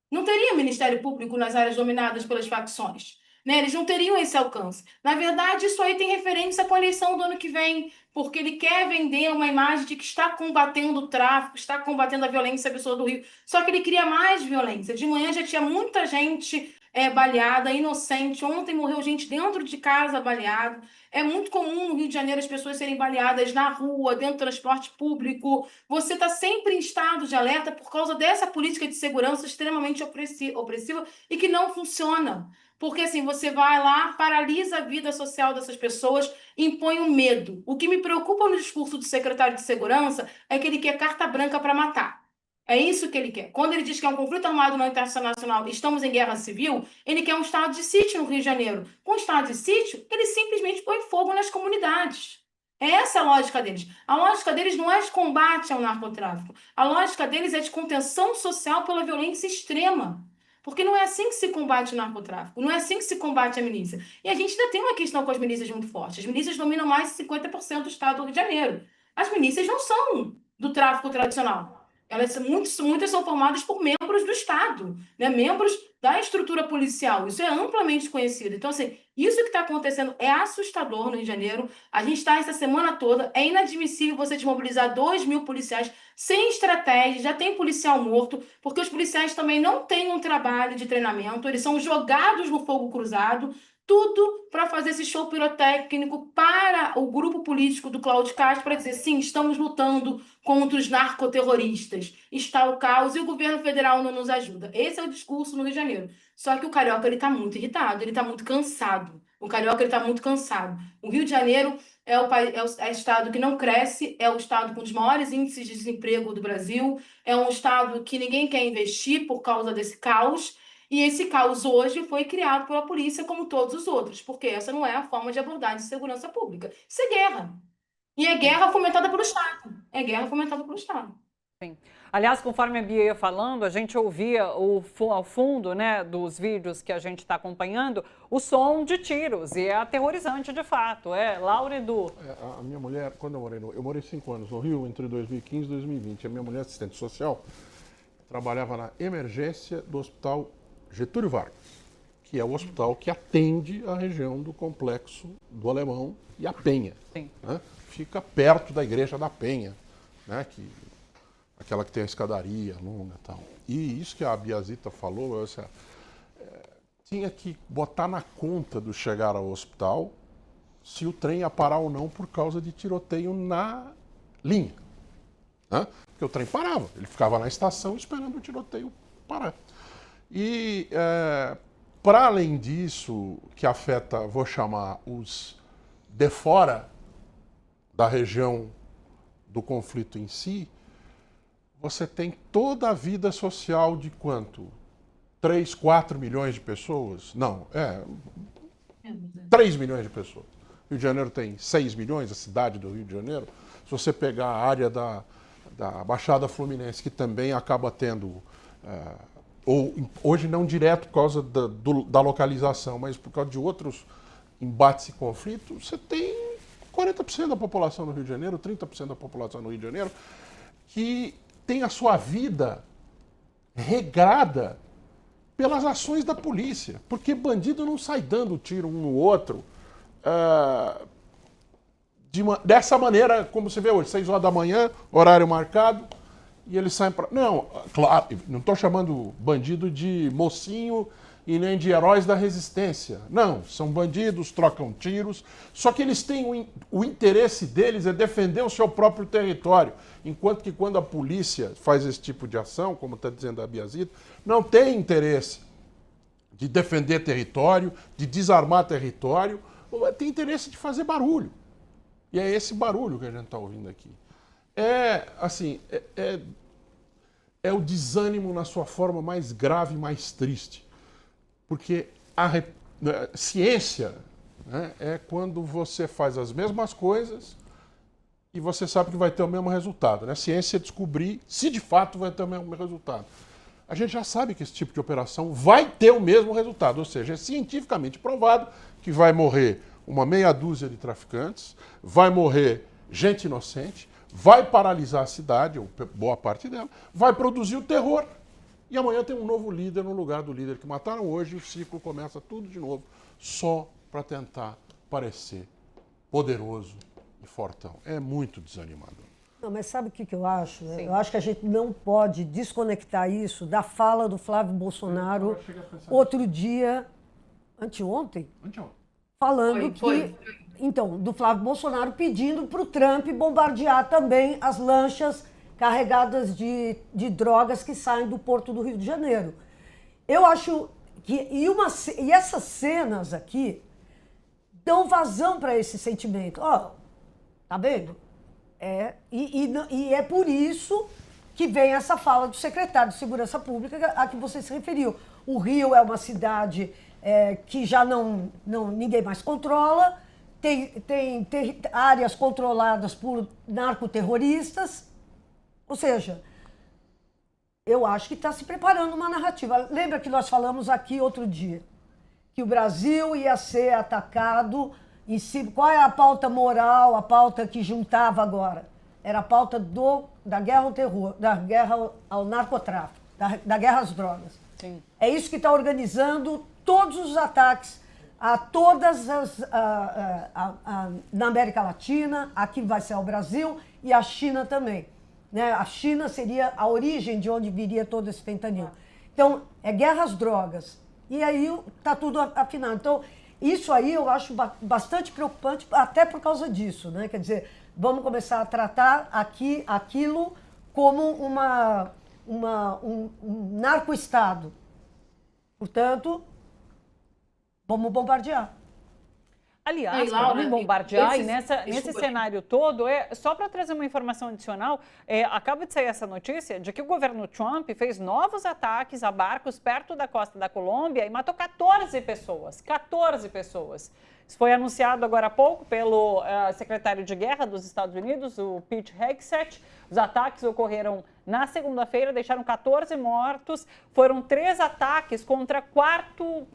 Não teria Ministério Público nas áreas dominadas pelas facções, né? Eles não teriam esse alcance. Na verdade, isso aí tem referência com a eleição do ano que vem, porque ele quer vender uma imagem de que está combatendo o tráfico, está combatendo a violência absurda do Rio. Só que ele cria mais violência. De manhã já tinha muita gente baleada, inocente. Ontem morreu gente dentro de casa baleada. É muito comum no Rio de Janeiro as pessoas serem baleadas na rua, dentro do transporte público. Você está sempre em estado de alerta por causa dessa política de segurança extremamente opressiva e que não funciona. Porque assim, você vai lá, paralisa a vida social dessas pessoas, impõe um medo. O que me preocupa no discurso do secretário de Segurança é que ele quer carta branca para matar. É isso que ele quer. Quando ele diz que é um conflito armado não internacional, estamos em guerra civil, ele quer um estado de sítio no Rio de Janeiro. Com o estado de sítio, ele simplesmente põe fogo nas comunidades. É essa a lógica deles. A lógica deles não é de combate ao narcotráfico. A lógica deles é de contenção social pela violência extrema. Porque não é assim que se combate o narcotráfico, não é assim que se combate a milícia. E a gente ainda tem uma questão com as milícias muito forte. As milícias dominam mais de 50% do estado do Rio de Janeiro. As milícias não são do tráfico tradicional. Muitas são formadas por membros do Estado, né? Membros da estrutura policial. Isso é amplamente conhecido. Então, assim, isso que está acontecendo é assustador no Rio de Janeiro. A gente está essa semana toda. É inadmissível você desmobilizar 2.000 policiais sem estratégia. Já tem policial morto, porque os policiais também não têm um trabalho de treinamento. Eles são jogados no fogo cruzado. Tudo para fazer esse show pirotécnico para o grupo político do Cláudio Castro, para dizer, sim, estamos lutando contra os narcoterroristas. Está o caos e o governo federal não nos ajuda. Esse é o discurso no Rio de Janeiro. Só que o carioca está muito irritado, ele está muito cansado. O carioca está muito cansado. O Rio de Janeiro é o estado que não cresce, é o estado com os maiores índices de desemprego do Brasil, é um estado que ninguém quer investir por causa desse caos. E esse caos hoje foi criado pela polícia como todos os outros, porque essa não é a forma de abordagem de segurança pública. Isso é guerra. E é guerra fomentada pelo Estado. É guerra fomentada pelo Estado. Sim. Aliás, conforme a Bia ia falando, a gente ouvia ao fundo, né, dos vídeos que a gente está acompanhando, o som de tiros, e é aterrorizante de fato. Laura Edu. A minha mulher, quando eu morei 5 anos no Rio, entre 2015 e 2020. A minha mulher, assistente social, trabalhava na emergência do Hospital Getúlio Vargas, que é o hospital que atende a região do Complexo do Alemão e a Penha. Sim. Né? Fica perto da Igreja da Penha, né? Aquela que tem a escadaria longa e tal. E isso que a Biazita falou, tinha que botar na conta do chegar ao hospital se o trem ia parar ou não por causa de tiroteio na linha. Né? Porque o trem parava, ele ficava na estação esperando o tiroteio parar. E, para além disso, que afeta, vou chamar, os de fora da região do conflito em si, você tem toda a vida social de quanto? 3, 4 milhões de pessoas? Não, 3 milhões de pessoas. Rio de Janeiro tem 6 milhões, a cidade do Rio de Janeiro. Se você pegar a área da Baixada Fluminense, que também acaba tendo, hoje não direto por causa da localização, mas por causa de outros embates e conflitos, você tem 40% da população no Rio de Janeiro, 30% da população no Rio de Janeiro, que tem a sua vida regrada pelas ações da polícia. Porque bandido não sai dando tiro um no outro dessa maneira, como você vê hoje, 6 horas da manhã, horário marcado, e eles saem para... Não, claro, não estou chamando bandido de mocinho e nem de heróis da resistência. Não, são bandidos, trocam tiros, só que eles têm o interesse deles é defender o seu próprio território, enquanto que quando a polícia faz esse tipo de ação, como está dizendo a Biazita, não tem interesse de defender território, de desarmar território, tem interesse de fazer barulho. E é esse barulho que a gente está ouvindo aqui. É o desânimo na sua forma mais grave e mais triste. Porque a ciência, né, é quando você faz as mesmas coisas e você sabe que vai ter o mesmo resultado. Né? A ciência é descobrir se de fato vai ter o mesmo resultado. A gente já sabe que esse tipo de operação vai ter o mesmo resultado, ou seja, é cientificamente provado que vai morrer uma meia dúzia de traficantes, vai morrer gente inocente, vai paralisar a cidade, ou boa parte dela, vai produzir o terror. E amanhã tem um novo líder no lugar do líder que mataram hoje, e o ciclo começa tudo de novo, só para tentar parecer poderoso e fortão. É muito desanimador. Não, mas sabe o que eu acho? Eu acho que a gente não pode desconectar isso da fala do Flávio Bolsonaro outro dia, anteontem, falando então, do Flávio Bolsonaro pedindo para o Trump bombardear também as lanchas carregadas de drogas que saem do porto do Rio de Janeiro. Eu acho que... E essas cenas aqui dão vazão para esse sentimento. Ó, tá vendo? E é por isso que vem essa fala do secretário de Segurança Pública a que você se referiu. O Rio é uma cidade que já ninguém mais controla, tem áreas controladas por narcoterroristas. Ou seja, eu acho que está se preparando uma narrativa. Lembra que nós falamos aqui outro dia que o Brasil ia ser atacado em si. Qual é a pauta moral, a pauta que juntava agora? Era a pauta da guerra ao terror, da guerra ao narcotráfico, da guerra às drogas. Sim. É isso que está organizando todos os ataques a todas as... na América Latina, aqui vai ser o Brasil e a China também. Né? A China seria a origem de onde viria todo esse fentanil. Então, é guerra às drogas. E aí está tudo afinado. Então, isso aí eu acho bastante preocupante, até por causa disso. Né? Quer dizer, vamos começar a tratar aquilo como um narco-estado. Portanto, vamos bombardear. Aliás, Laura, falando em bombardear, nesse cenário todo, só para trazer uma informação adicional, acaba de sair essa notícia de que o governo Trump fez novos ataques a barcos perto da costa da Colômbia e matou 14 pessoas. 14 pessoas. Isso foi anunciado agora há pouco pelo secretário de Guerra dos Estados Unidos, o Pete Hegseth. Os ataques ocorreram na segunda-feira, deixaram 14 mortos. Foram 3 ataques contra 4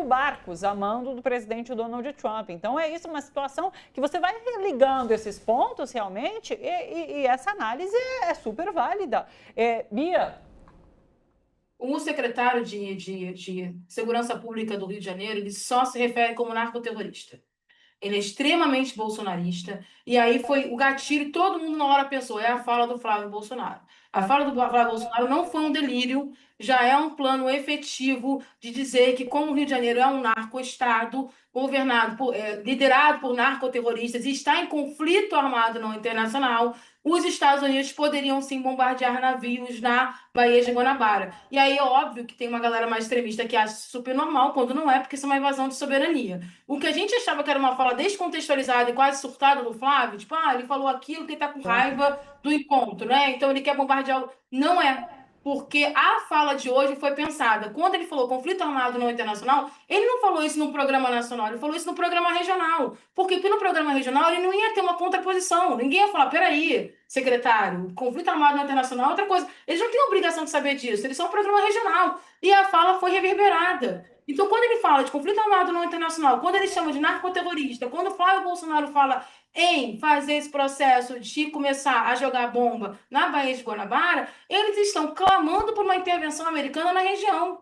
barcos a mando do presidente Donald Trump. Então é isso, uma situação que você vai ligando esses pontos realmente e essa análise é super válida. Bia? O secretário de Segurança Pública do Rio de Janeiro, ele só se refere como narcoterrorista. Ele é extremamente bolsonarista, e aí foi o gatilho, todo mundo na hora pensou, é a fala do Flávio Bolsonaro. A fala do Flávio Bolsonaro não foi um delírio, já é um plano efetivo de dizer que, como o Rio de Janeiro é um narco-estado, liderado por narcoterroristas e está em conflito armado não internacional, os Estados Unidos poderiam sim bombardear navios na Baía de Guanabara. E aí é óbvio que tem uma galera mais extremista que acha super normal, quando não é, porque isso é uma invasão de soberania. O que a gente achava que era uma fala descontextualizada e quase surtada do Flávio, tipo, ele falou aquilo que ele tá com raiva do encontro, né? Então ele quer bombardear. Não é. Porque a fala de hoje foi pensada. Quando ele falou conflito armado não internacional, ele não falou isso no programa nacional, ele falou isso no programa regional. Porque no programa regional ele não ia ter uma contraposição. Ninguém ia falar, peraí, secretário, conflito armado não internacional é outra coisa. Eles não têm obrigação de saber disso, eles são um programa regional. E a fala foi reverberada. Então, quando ele fala de conflito armado não internacional, quando ele chama de narcoterrorista, quando o Flávio Bolsonaro fala em fazer esse processo de começar a jogar bomba na Baía de Guanabara, eles estão clamando por uma intervenção americana na região,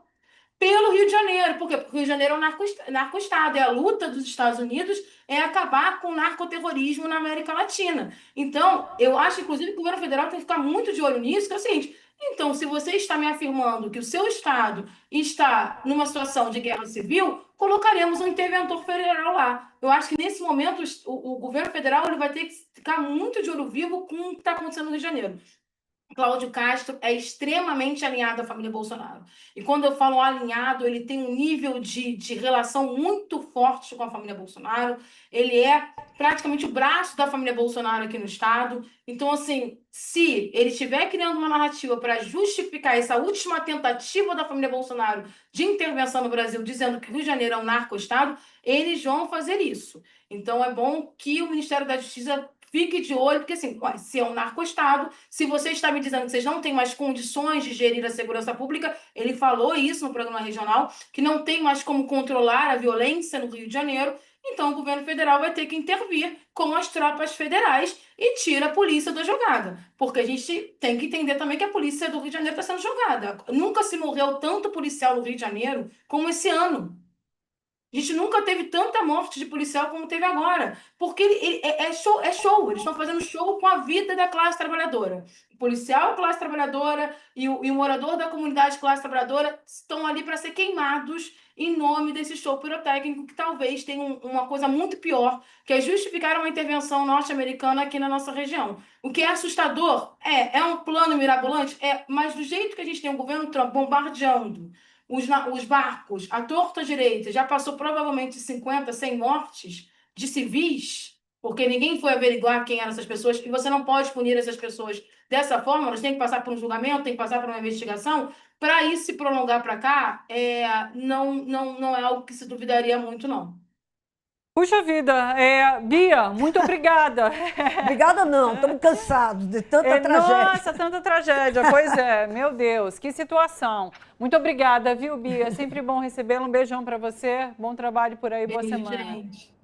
pelo Rio de Janeiro. Por quê? Porque o Rio de Janeiro é um narco-estado, é a luta dos Estados Unidos é acabar com o narcoterrorismo na América Latina. Então, eu acho, inclusive, que o governo federal tem que ficar muito de olho nisso, que é o seguinte, então, se você está me afirmando que o seu estado está numa situação de guerra civil, colocaremos um interventor federal lá. Eu acho que, nesse momento, o governo federal ele vai ter que ficar muito de olho vivo com o que está acontecendo no Rio de Janeiro. Cláudio Castro é extremamente alinhado à família Bolsonaro. E quando eu falo alinhado, ele tem um nível de relação muito forte com a família Bolsonaro. Ele é praticamente o braço da família Bolsonaro aqui no estado. Então, assim, se ele estiver criando uma narrativa para justificar essa última tentativa da família Bolsonaro de intervenção no Brasil, dizendo que o Rio de Janeiro é um narco-estado, eles vão fazer isso. Então, é bom que o Ministério da Justiça fique de olho, porque assim, se é um narco-estado, se você está me dizendo que vocês não têm mais condições de gerir a segurança pública, ele falou isso no programa regional, que não tem mais como controlar a violência no Rio de Janeiro, então o governo federal vai ter que intervir com as tropas federais e tira a polícia da jogada. Porque a gente tem que entender também que a polícia do Rio de Janeiro está sendo jogada. Nunca se morreu tanto policial no Rio de Janeiro como esse ano. A gente nunca teve tanta morte de policial como teve agora. Porque é show. Eles estão fazendo show com a vida da classe trabalhadora. O policial, classe trabalhadora, e o morador da comunidade classe trabalhadora estão ali para ser queimados em nome desse show pirotécnico, que talvez tenha uma coisa muito pior, que é justificar uma intervenção norte-americana aqui na nossa região. O que é assustador é um plano mirabolante, mas do jeito que a gente tem o governo Trump bombardeando os barcos, à torta direita, já passou provavelmente 50, 100 mortes de civis, porque ninguém foi averiguar quem eram essas pessoas, e você não pode punir essas pessoas dessa forma, elas têm que passar por um julgamento, têm que passar por uma investigação. Para isso se prolongar para cá, não é algo que se duvidaria muito, não. Puxa vida, Bia, muito obrigada. Obrigada não, estamos cansados de tanta tragédia. Nossa, tanta tragédia, pois é, meu Deus, que situação. Muito obrigada, viu, Bia? É sempre bom recebê-la, um beijão para você, bom trabalho por aí, boa semana. Gente.